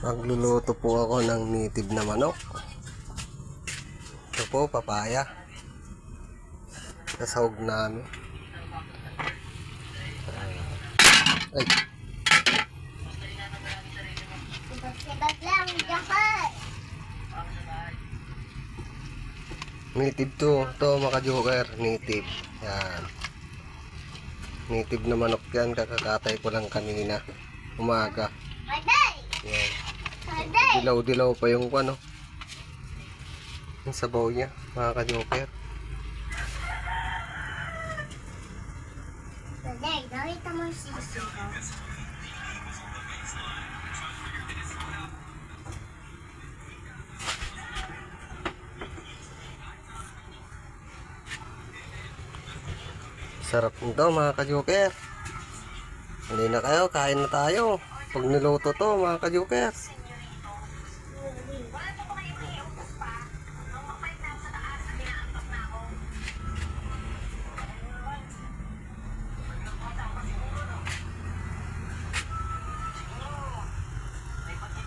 Magluluto po ako ng native na manok. Ito po, papaya. Nasahog namin. Ay. Native to. Ito mga joker. Native. Yan. Native na manok yan. Kakakatay ko lang kanina. Umaga. Yan. Dilaw-dilaw pa yung ano. Yung sabaw niya. Mga ka-joker. Nakita mo yung sisi ko. Sarap nito mga ka-joker. Hindi na kayo, kain na tayo. Pag niluto to mga ka-joker.